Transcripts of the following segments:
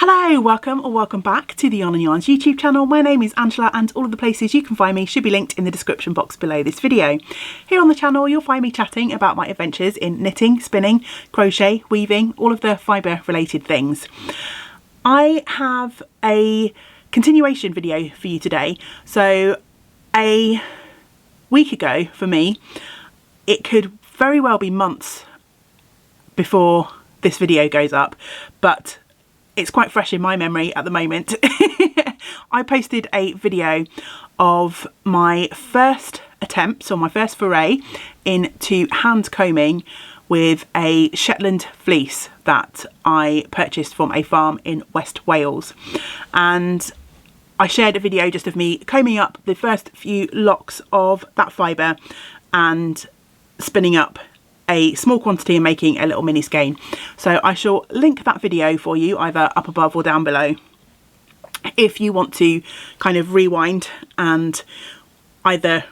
Hello, welcome or welcome back to the Yarn and Yarns YouTube channel. My name is Angela and all of the places you can find me should be linked in the description box below this video. Here on the channel you'll find me chatting about my adventures in knitting, spinning, crochet, weaving, all of the fibre related things. I have a continuation video for you today. So a week ago for me, it could very well be months before this video goes up, but it's quite fresh in my memory at the moment. I posted a video of my first attempts, or my first foray into hand combing with a Shetland fleece that I purchased from a farm in West Wales. And I shared a video just of me combing up the first few locks of that fibre and spinning up a small quantity and making a little mini skein. So I shall link that video for you either up above or down below if you want to kind of rewind and either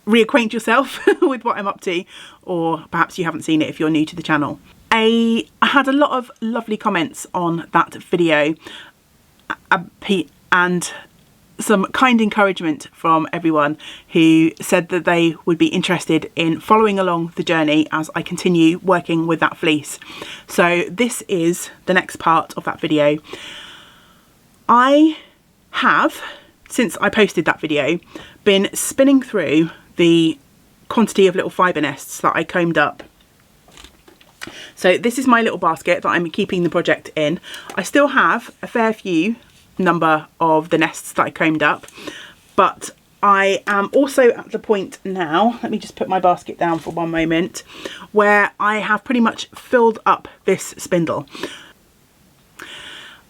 reacquaint yourself with what I'm up to, or perhaps you haven't seen it if you're new to the channel. I had a lot of lovely comments on that video and some kind encouragement from everyone who said that they would be interested in following along the journey as I continue working with that fleece. So this is the next part of that video. I have, since I posted that video, been spinning through the quantity of little fibre nests that I combed up. So this is my little basket that I'm keeping the project in. I still have a fair few number of the nests that I combed up, but I am also at the point now, let me just put my basket down for one moment, where I have pretty much filled up this spindle.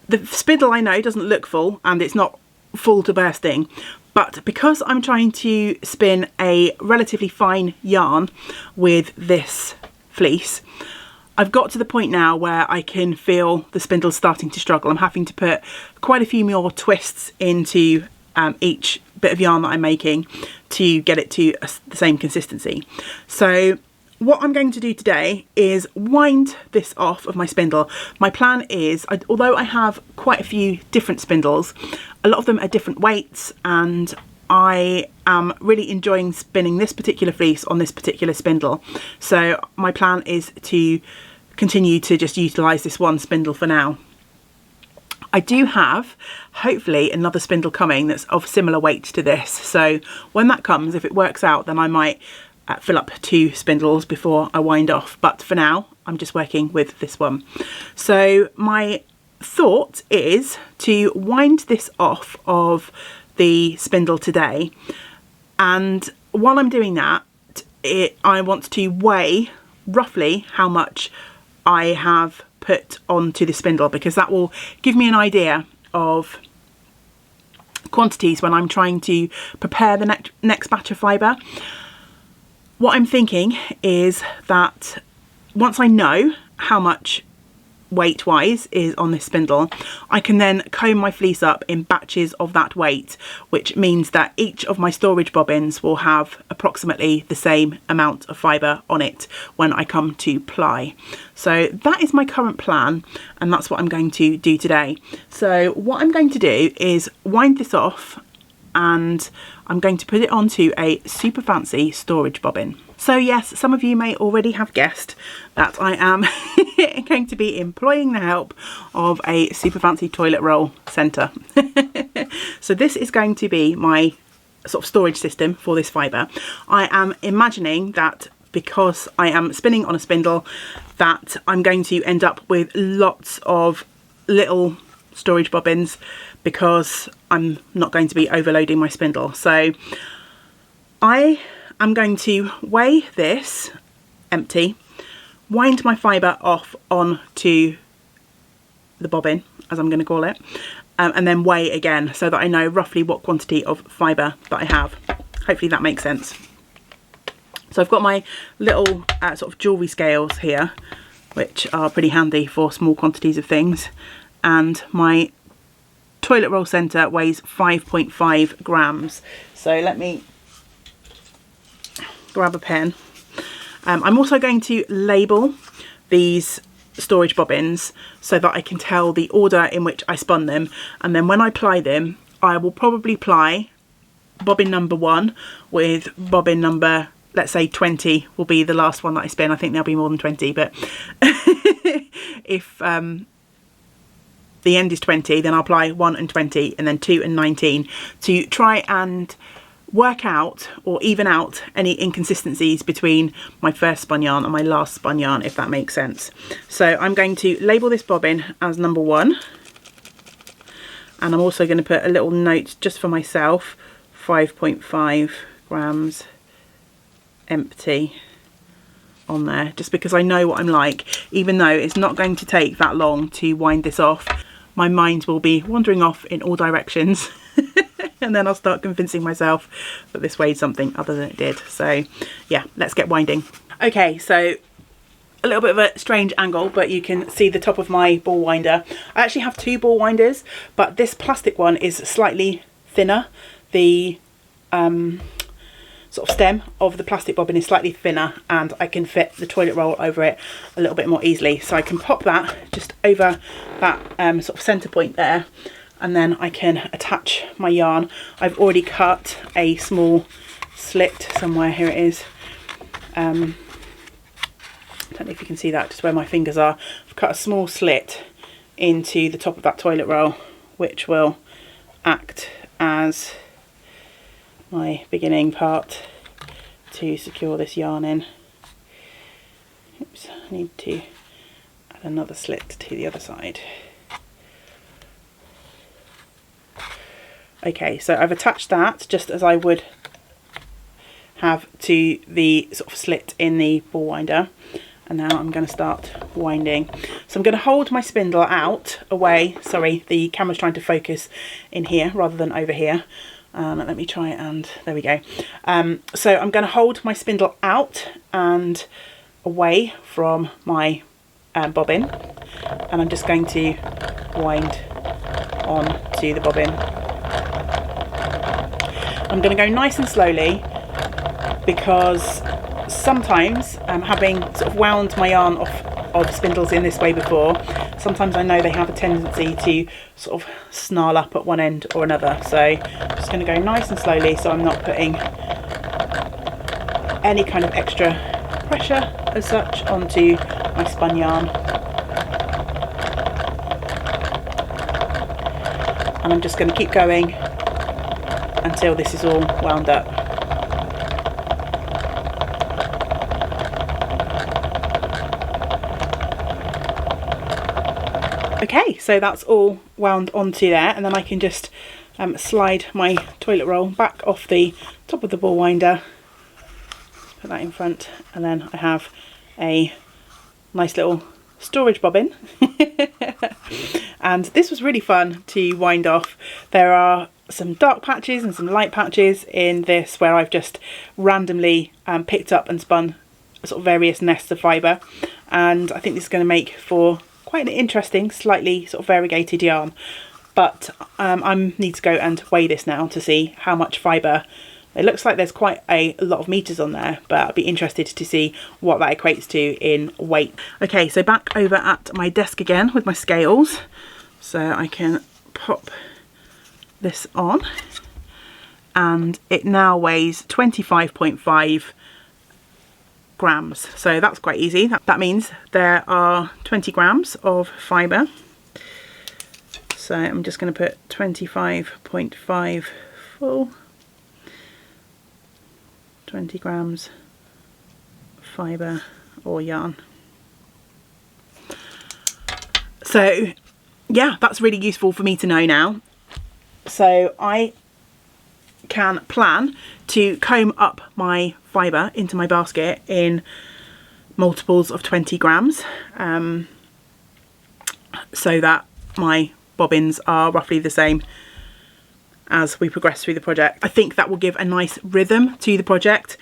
The spindle, I know, doesn't look full and it's not full to bursting, but because I'm trying to spin a relatively fine yarn with this fleece, I've got to the point now where I can feel the spindle starting to struggle. I'm having to put quite a few more twists into each bit of yarn that I'm making to get it to the same consistency. So what I'm going to do today is wind this off of my spindle. My plan is, although I have quite a few different spindles, a lot of them are different weights, and I am really enjoying spinning this particular fleece on this particular spindle. So my plan is to continue to just utilise this one spindle for now. I do have, hopefully, another spindle coming that's of similar weight to this. So when that comes, if it works out, then I might fill up 2 spindles before I wind off. But for now, I'm just working with this one. So my thought is to wind this off of the spindle today, and while I'm doing that, I want to weigh roughly how much I have put onto the spindle, because that will give me an idea of quantities when I'm trying to prepare the next batch of fibre. What I'm thinking is that once I know how much weight wise is on this spindle, I can then comb my fleece up in batches of that weight, which means that each of my storage bobbins will have approximately the same amount of fibre on it when I come to ply. So that is my current plan, and that's what I'm going to do today. So what I'm going to do is wind this off, and I'm going to put it onto a super fancy storage bobbin. So yes, some of you may already have guessed that I am going to be employing the help of a super fancy toilet roll centre. So this is going to be my sort of storage system for this fibre. I am imagining that because I am spinning on a spindle, that I'm going to end up with lots of little storage bobbins, because I'm not going to be overloading my spindle. So I'm going to weigh this empty, wind my fibre off onto the bobbin, as I'm going to call it, and then weigh again so that I know roughly what quantity of fibre that I have. Hopefully that makes sense. So I've got my little sort of jewellery scales here, which are pretty handy for small quantities of things, and my toilet roll centre weighs 5.5 grams. So let me grab a pen. I'm also going to label these storage bobbins so that I can tell the order in which I spun them, and then when I ply them I will probably ply bobbin number 1 with bobbin number, let's say 20 will be the last one that I spin. I think there'll be more than 20, but if the end is 20, then I'll apply 1 and 20 and then 2 and 19 to try and work out or even out any inconsistencies between my first spun yarn and my last spun yarn, if that makes sense. So I'm going to label this bobbin as number 1, and I'm also going to put a little note just for myself, 5.5 grams empty on there, just because I know what I'm like. Even though it's not going to take that long to wind this off, my mind will be wandering off in all directions and then I'll start convincing myself that this weighed something other than it did. So yeah, let's get winding. Okay, so a little bit of a strange angle, but you can see the top of my ball winder. I actually have 2 ball winders, but this plastic one is slightly thinner. The sort of stem of the plastic bobbin is slightly thinner, and I can fit the toilet roll over it a little bit more easily. So I can pop that just over that sort of centre point there, and then I can attach my yarn. I've already cut a small slit somewhere. Here it is. I don't know if you can see that, just where my fingers are. I've cut a small slit into the top of that toilet roll, which will act as my beginning part to secure this yarn in. Oops, I need to add another slit to the other side. Okay, so I've attached that just as I would have to the sort of slit in the ball winder, and now I'm going to start winding. So I'm going to hold my spindle out away. Sorry, the camera's trying to focus in here rather than over here. Let me try, and there we go. So I'm going to hold my spindle out and away from my bobbin, and I'm just going to wind on to the bobbin. I'm going to go nice and slowly, because sometimes having sort of wound my yarn off of spindles in this way before, sometimes I know they have a tendency to sort of snarl up at one end or another. So I'm just going to go nice and slowly, so I'm not putting any kind of extra pressure as such onto my spun yarn. And I'm just going to keep going until this is all wound up. Okay, so that's all wound onto there, and then I can just slide my toilet roll back off the top of the ball winder, put that in front, and then I have a nice little storage bobbin. And this was really fun to wind off. There are some dark patches and some light patches in this where I've just randomly picked up and spun sort of various nests of fibre, and I think this is going to make for quite an interesting, slightly sort of variegated yarn. But I need to go and weigh this now to see how much fibre. It looks like there's quite a lot of meters on there, but I'd be interested to see what that equates to in weight. Okay, so back over at my desk again with my scales, so I can pop this on, and it now weighs 25.5 grams, so that's quite easy. That means there are 20 grams of fibre, so I'm just going to put 25.5 full, 20 grams fibre or yarn. So yeah, that's really useful for me to know now, so I can plan to comb up my fibre into my basket in multiples of 20 grams, so that my bobbins are roughly the same as we progress through the project. I think that will give a nice rhythm to the project,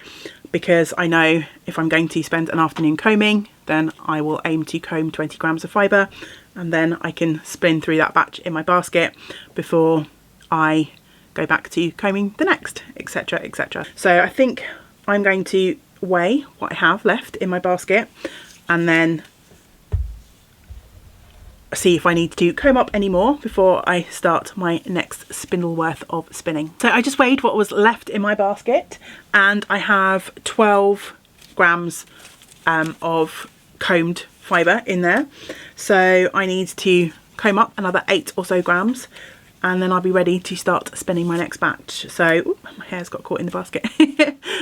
because I know if I'm going to spend an afternoon combing, then I will aim to comb 20 grams of fibre, and then I can spin through that batch in my basket before I go back to combing the next, etc, etc. So I think I'm going to weigh what I have left in my basket, and then see if I need to comb up any more before I start my next spindle worth of spinning. So I just weighed what was left in my basket, and I have 12 grams of combed fibre in there. So I need to comb up another 8 or so grams, and then I'll be ready to start spinning my next batch. So ooh, my hair's got caught in the basket.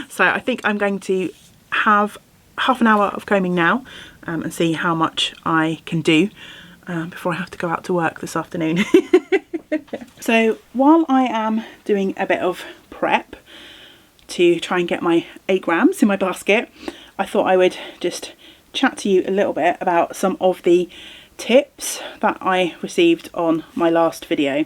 So I think I'm going to have half an hour of combing now and see how much I can do before I have to go out to work this afternoon. So while I am doing a bit of prep to try and get my 8 grams in my basket, I thought I would just chat to you a little bit about some of the tips that I received on my last video.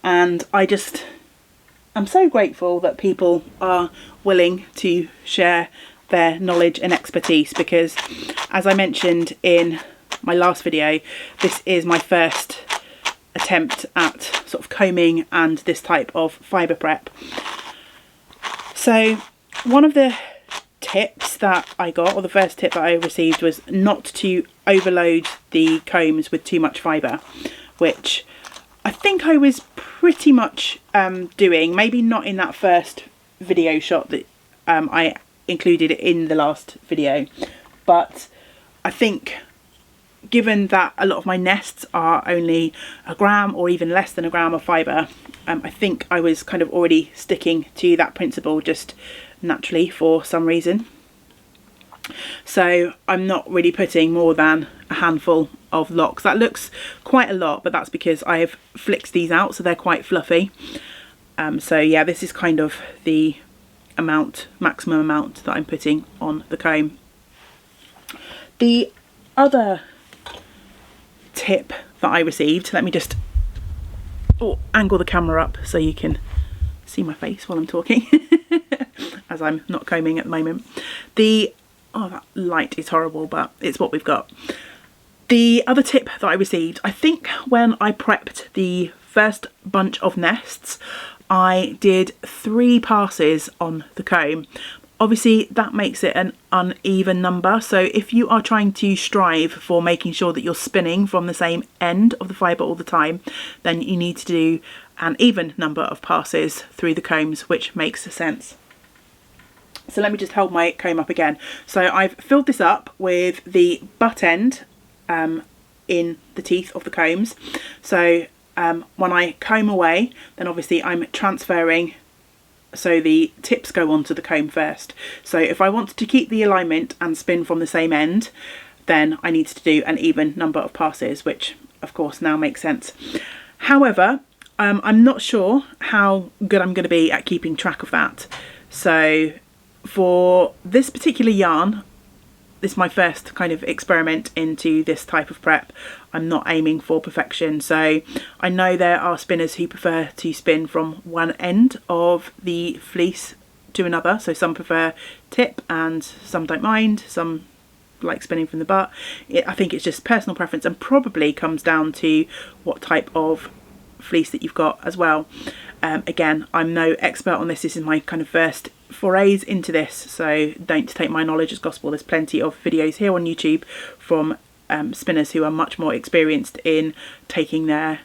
And I'm so grateful that people are willing to share their knowledge and expertise, because as I mentioned in my last video, this is my first attempt at sort of combing and this type of fibre prep. So one of the tips that I got, or the first tip that I received, was not to overload the combs with too much fibre, which I think I was pretty much doing, maybe not in that first video shot that I included in the last video, but I think given that a lot of my nests are only a gram or even less than a gram of fibre, I think I was kind of already sticking to that principle just naturally for some reason. So I'm not really putting more than a handful of locks. That looks quite a lot, but that's because I have flicked these out, so they're quite fluffy. So yeah, this is kind of the maximum amount that I'm putting on the comb. The other tip that I received, let me just angle the camera up so you can see my face while I'm talking as I'm not combing at the moment. That light is horrible, but it's what we've got. The other tip that I received, I think when I prepped the first bunch of nests, I did 3 passes on the comb. Obviously that makes it an uneven number, so if you are trying to strive for making sure that you're spinning from the same end of the fibre all the time, then you need to do an even number of passes through the combs, which makes sense. So let me just hold my comb up again. So I've filled this up with the butt end in the teeth of the combs. So when I comb away, then obviously I'm transferring, so the tips go onto the comb first. So if I want to keep the alignment and spin from the same end, then I need to do an even number of passes, which of course now makes sense. However, I'm not sure how good I'm going to be at keeping track of that. So for this particular yarn, this is my first kind of experiment into this type of prep. I'm not aiming for perfection. So I know there are spinners who prefer to spin from one end of the fleece to another. So some prefer tip and some don't mind. Some like spinning from the butt. I think it's just personal preference, and probably comes down to what type of fleece that you've got as well. Again, I'm no expert on this. This is my kind of first forays into this, so don't take my knowledge as gospel. There's plenty of videos here on YouTube from spinners who are much more experienced in taking their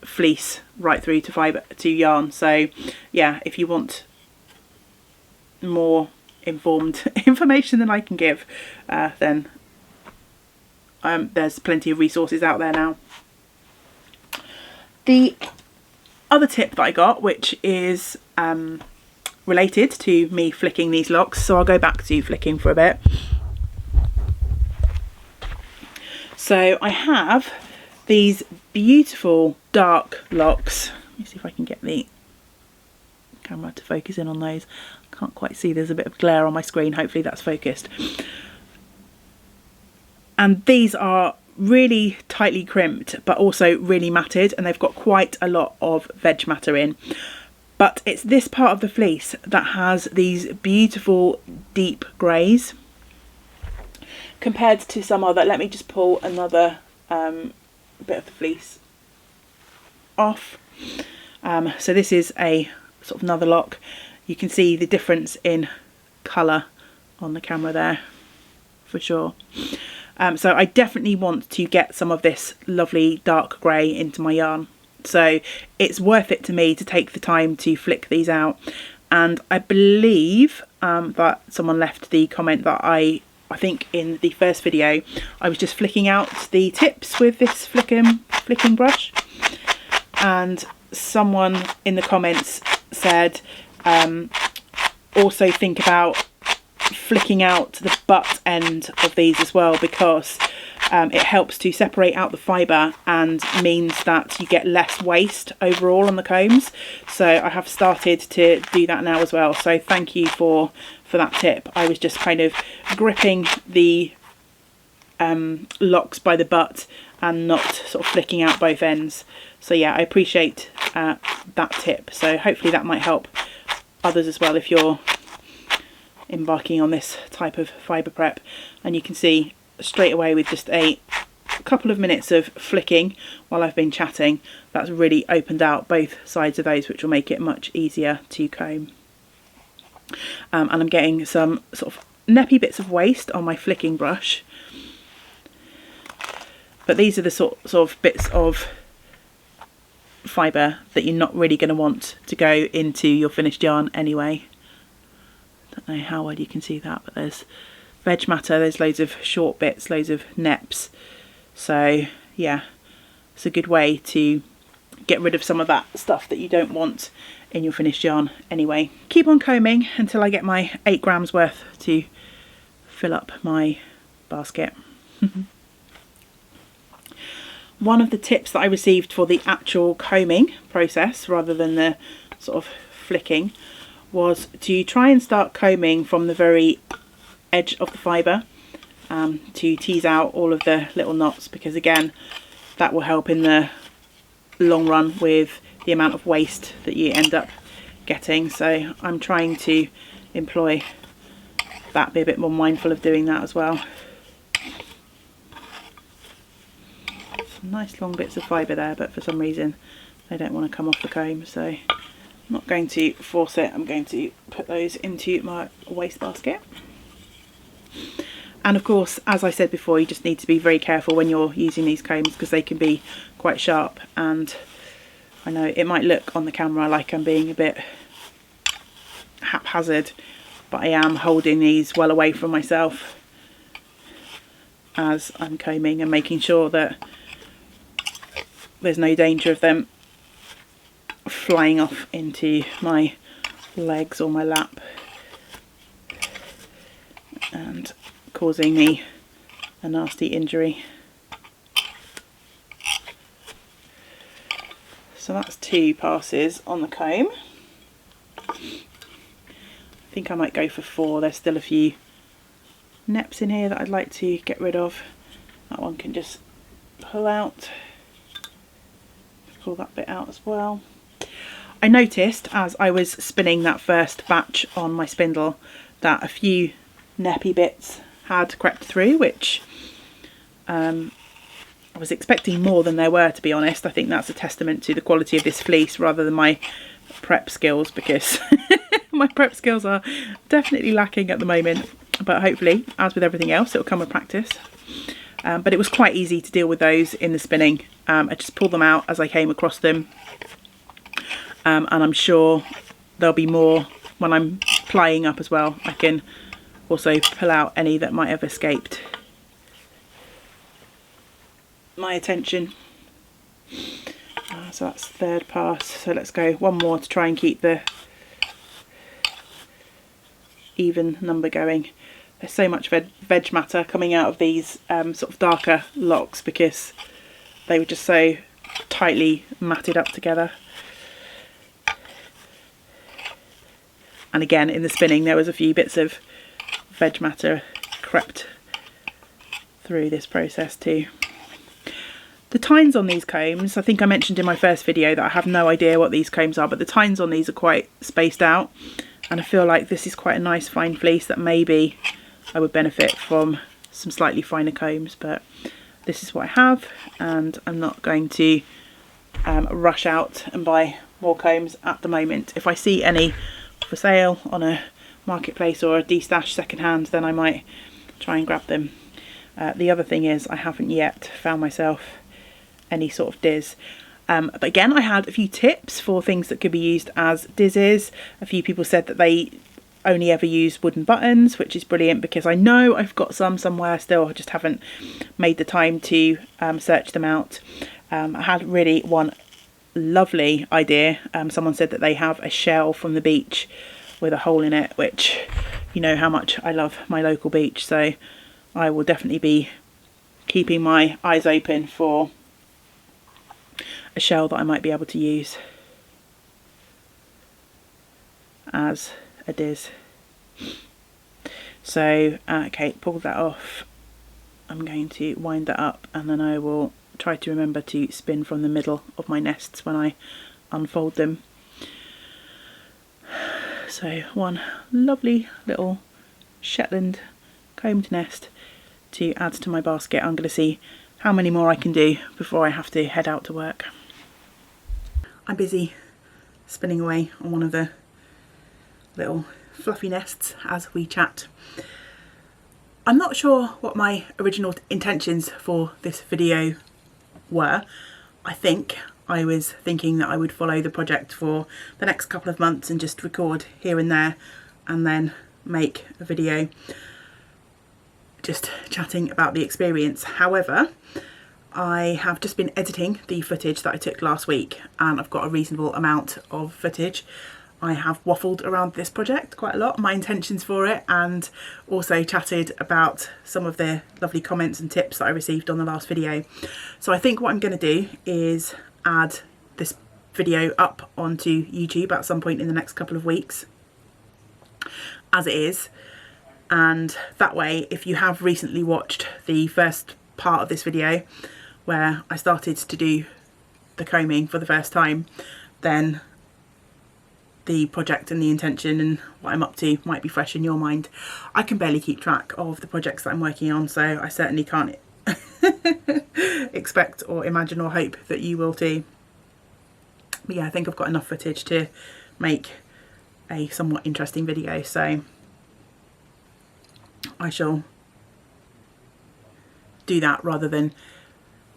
fleece right through to fibre to yarn. So yeah, if you want more informed information than I can give, then there's plenty of resources out there now. The other tip that I got, which is related to me flicking these locks, so I'll go back to flicking for a bit. So I have these beautiful dark locks. Let me see if I can get the camera to focus in on those. Can't quite see, there's a bit of glare on my screen. Hopefully that's focused. And these are really tightly crimped, but also really matted, and they've got quite a lot of veg matter in. But it's this part of the fleece that has these beautiful deep greys compared to some other. Let me just pull another bit of the fleece off. So this is a sort of another lock. You can see the difference in colour on the camera there for sure. So I definitely want to get some of this lovely dark grey into my yarn. So it's worth it to me to take the time to flick these out. And I believe that someone left the comment that I think in the first video I was just flicking out the tips with this flicking brush, and someone in the comments said also think about flicking out the butt end of these as well, because it helps to separate out the fibre and means that you get less waste overall on the combs. So I have started to do that now as well, so thank you for that tip. I was just kind of gripping the locks by the butt and not sort of flicking out both ends. So yeah, I appreciate that tip. So hopefully that might help others as well if you're embarking on this type of fibre prep. And you can see straight away with just a couple of minutes of flicking while I've been chatting, that's really opened out both sides of those, which will make it much easier to comb. And I'm getting some sort of neppy bits of waste on my flicking brush, but these are the sort of bits of fibre that you're not really going to want to go into your finished yarn anyway. Don't know how well you can see that, but there's veg matter, there's loads of short bits, loads of neps. So yeah, it's a good way to get rid of some of that stuff that you don't want in your finished yarn anyway. Keep on combing until I get my 8 grams worth to fill up my basket. One of the tips that I received for the actual combing process rather than the sort of flicking was to try and start combing from the very edge of the fibre to tease out all of the little knots, because again that will help in the long run with the amount of waste that you end up getting. So I'm trying to employ that, be a bit more mindful of doing that as well. Some nice long bits of fibre there, but for some reason they don't want to come off the comb, so I'm not going to force it. I'm going to put those into my waste basket. And of course, as I said before, you just need to be very careful when you're using these combs, because they can be quite sharp, and I know it might look on the camera like I'm being a bit haphazard, but I am holding these well away from myself as I'm combing and making sure that there's no danger of them flying off into my legs or my lap and causing me a nasty injury. So that's 2 passes on the comb. I think I might go for 4. There's still a few neps in here that I'd like to get rid of. That one can just pull out. Pull that bit out as well. I noticed as I was spinning that first batch on my spindle that a few neppy bits had crept through, which I was expecting more than there were, to be honest. I think that's a testament to the quality of this fleece rather than my prep skills, because my prep skills are definitely lacking at the moment, but hopefully, as with everything else, it'll come with practice. But it was quite easy to deal with those in the spinning. I just pulled them out as I came across them, and I'm sure there'll be more when I'm plying up as well. I can also pull out any that might have escaped my attention. So that's 3rd pass, so let's go one more to try and keep the even number going. There's so much veg matter coming out of these sort of darker locks because they were just so tightly matted up together. And again, in the spinning there was a few bits of veg matter crept through this process too. The tines on these combs, I think I mentioned in my first video that I have no idea what these combs are, but the tines on these are quite spaced out, and I feel like this is quite a nice fine fleece that maybe I would benefit from some slightly finer combs, but this is what I have, and I'm not going to rush out and buy more combs at the moment. If I see any for sale on a marketplace or a de-stash secondhand, then I might try and grab them. The other thing is I haven't yet found myself any sort of diz. But again, I had a few tips for things that could be used as dizzes. A few people said that they only ever use wooden buttons, which is brilliant because I know I've got some somewhere still. I just haven't made the time to search them out. I had really one lovely idea. Someone said that they have a shell from the beach with a hole in it, which you know how much I love my local beach, so I will definitely be keeping my eyes open for a shell that I might be able to use as a diz. So okay, pull that off. I'm going to wind that up, and then I will try to remember to spin from the middle of my nests when I unfold them. So one lovely little Shetland combed nest to add to my basket. I'm going to see how many more I can do before I have to head out to work. I'm busy spinning away on one of the little fluffy nests as we chat. I'm not sure what my original intentions for this video were. I think I was thinking that I would follow the project for the next couple of months and just record here and there and then make a video just chatting about the experience. However, I have just been editing the footage that I took last week, and I've got a reasonable amount of footage. I have waffled around this project quite a lot, my intentions for it, and also chatted about some of the lovely comments and tips that I received on the last video. So I think what I'm going to do is add this video up onto YouTube at some point in the next couple of weeks as it is, and that way if you have recently watched the first part of this video where I started to do the combing for the first time, then the project and the intention and what I'm up to might be fresh in your mind. I can barely keep track of the projects that I'm working on, so I certainly can't expect or imagine or hope that you will too. But yeah, I think I've got enough footage to make a somewhat interesting video, so I shall do that rather than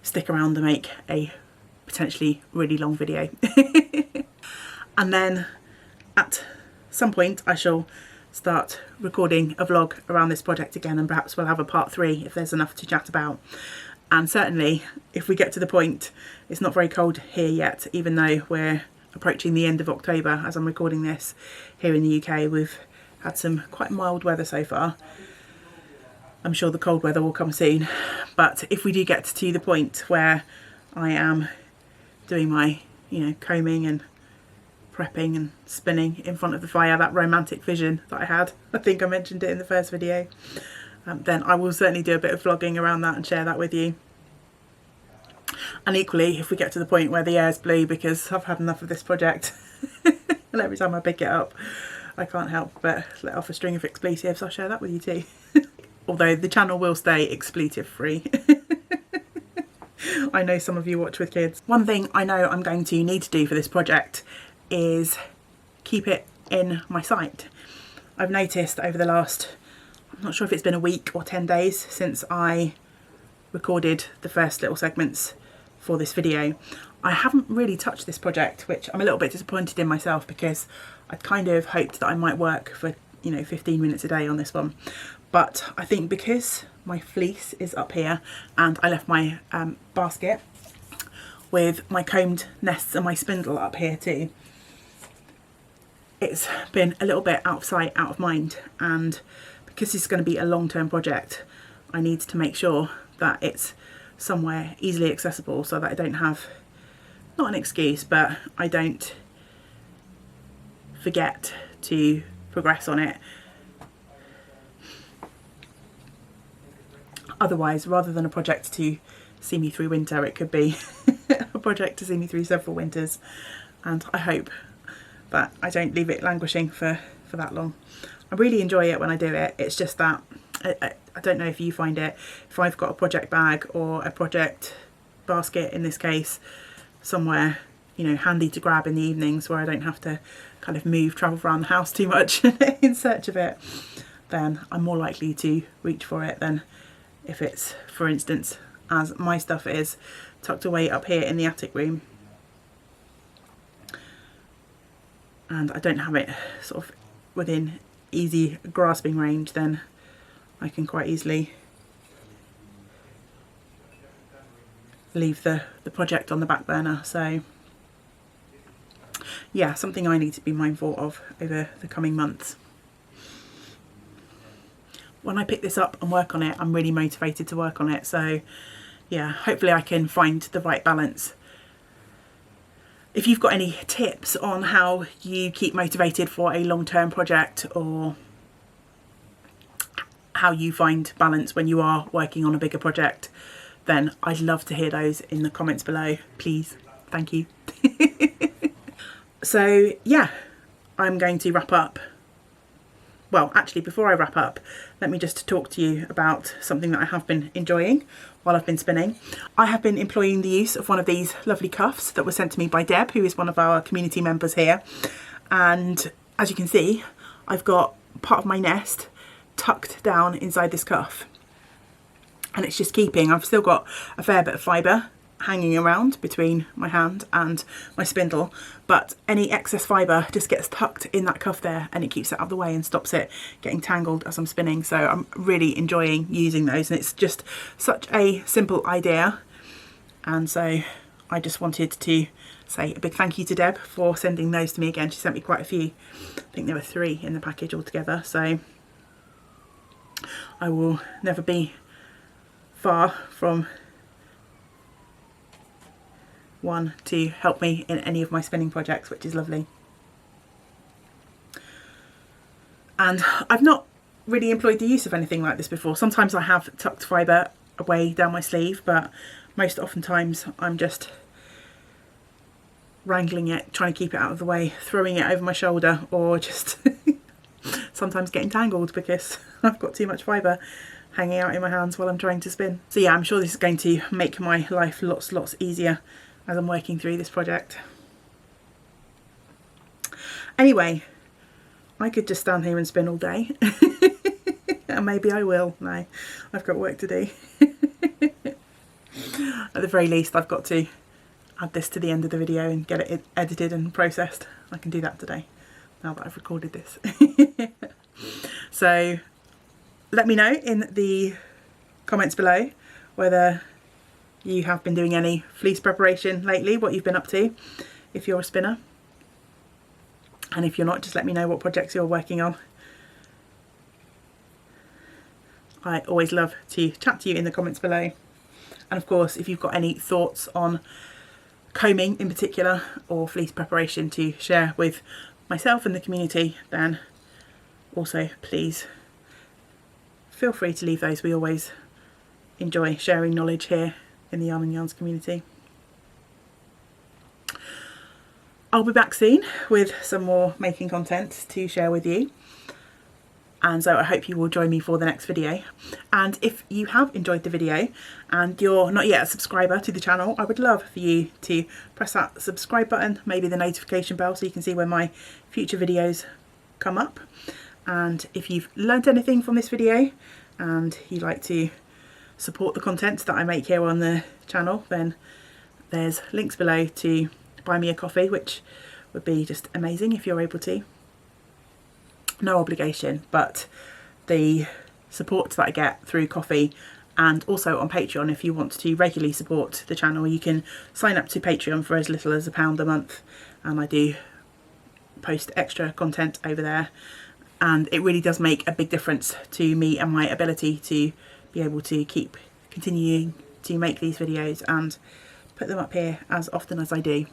stick around to make a potentially really long video. And then at some point I shall start recording a vlog around this project again, and perhaps we'll have a part 3 if there's enough to chat about. And certainly if we get to the point, it's not very cold here yet, even though we're approaching the end of October as I'm recording this here in the UK. We've had some quite mild weather so far. I'm sure the cold weather will come soon, but if we do get to the point where I am doing my, combing and prepping and spinning in front of the fire, that romantic vision that I had, I think I mentioned it in the first video, then I will certainly do a bit of vlogging around that and share that with you. And equally, if we get to the point where the air's blue because I've had enough of this project and every time I pick it up I can't help but let off a string of expletives, I'll share that with you too. Although the channel will stay expletive free. I know some of you watch with kids. One thing I know I'm going to need to do for this project is keep it in my sight. I've noticed over the last, I'm not sure if it's been a week or 10 days since I recorded the first little segments for this video, I haven't really touched this project, which I'm a little bit disappointed in myself because I'd kind of hoped that I might work for 15 minutes a day on this one. But I think because my fleece is up here and I left my basket with my combed nests and my spindle up here too, it's been a little bit out of sight, out of mind, and because this is going to be a long-term project, I need to make sure that it's somewhere easily accessible so that I don't have, not an excuse, but I don't forget to progress on it. Otherwise, rather than a project to see me through winter, it could be a project to see me through several winters, and I hope that I don't leave it languishing for that long. I really enjoy it when I do it. It's just that I don't know if you find it, if I've got a project bag or a project basket in this case somewhere handy to grab in the evenings where I don't have to kind of travel around the house too much in search of it, then I'm more likely to reach for it than if it's, for instance, as my stuff is tucked away up here in the attic room and I don't have it sort of within easy grasping range, then I can quite easily leave the project on the back burner. So yeah, something I need to be mindful of over the coming months. When I pick this up and work on it, I'm really motivated to work on it. So yeah, hopefully I can find the right balance. If you've got any tips on how you keep motivated for a long-term project, or how you find balance when you are working on a bigger project, then I'd love to hear those in the comments below, please. Thank you. So yeah, I'm going to wrap up. Well, actually, before I wrap up, let me just talk to you about something that I have been enjoying while I've been spinning. I have been employing the use of one of these lovely cuffs that were sent to me by Deb, who is one of our community members here. And as you can see, I've got part of my nest tucked down inside this cuff. And it's just keeping, I've still got a fair bit of fibre hanging around between my hand and my spindle, but any excess fibre just gets tucked in that cuff there, and it keeps it out of the way and stops it getting tangled as I'm spinning. So I'm really enjoying using those, and it's just such a simple idea. And so I just wanted to say a big thank you to Deb for sending those to me again. She sent me quite a few. I think there were 3 in the package altogether, so I will never be far from one to help me in any of my spinning projects, which is lovely. And I've not really employed the use of anything like this before. Sometimes I have tucked fibre away down my sleeve, but most oftentimes I'm just wrangling it, trying to keep it out of the way, throwing it over my shoulder, or just sometimes getting tangled because I've got too much fibre hanging out in my hands while I'm trying to spin. So yeah, I'm sure this is going to make my life lots easier as I'm working through this project. Anyway, I could just stand here and spin all day. And maybe I will. No, I've got work to do. At the very least, I've got to add this to the end of the video and get it edited and processed. I can do that today, now that I've recorded this. So let me know in the comments below whether you have been doing any fleece preparation lately, what you've been up to, if you're a spinner. And if you're not, just let me know what projects you're working on. I always love to chat to you in the comments below. And of course, if you've got any thoughts on combing in particular, or fleece preparation to share with myself and the community, then also please feel free to leave those. We always enjoy sharing knowledge here in the Yarn and Yarns community. I'll be back soon with some more making content to share with you, and so I hope you will join me for the next video. And if you have enjoyed the video and you're not yet a subscriber to the channel, I would love for you to press that subscribe button, maybe the notification bell, so you can see when my future videos come up. And if you've learned anything from this video and you'd like to support the content that I make here on the channel, then there's links below to buy me a coffee, which would be just amazing if you're able to. No obligation, but the support that I get through coffee, and also on Patreon, if you want to regularly support the channel, you can sign up to Patreon for as little as £1 a month, and I do post extra content over there, and it really does make a big difference to me and my ability to be able to keep continuing to make these videos and put them up here as often as I do.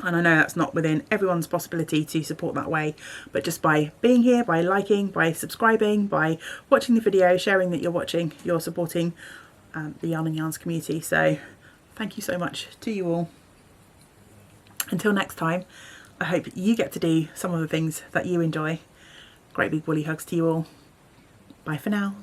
And I know that's not within everyone's possibility to support that way, but just by being here, by liking, by subscribing, by watching the video, sharing that you're watching, you're supporting the Yarn and Yarns community. So thank you so much to you all. Until next time, I hope you get to do some of the things that you enjoy. Great big woolly hugs to you all. Bye for now.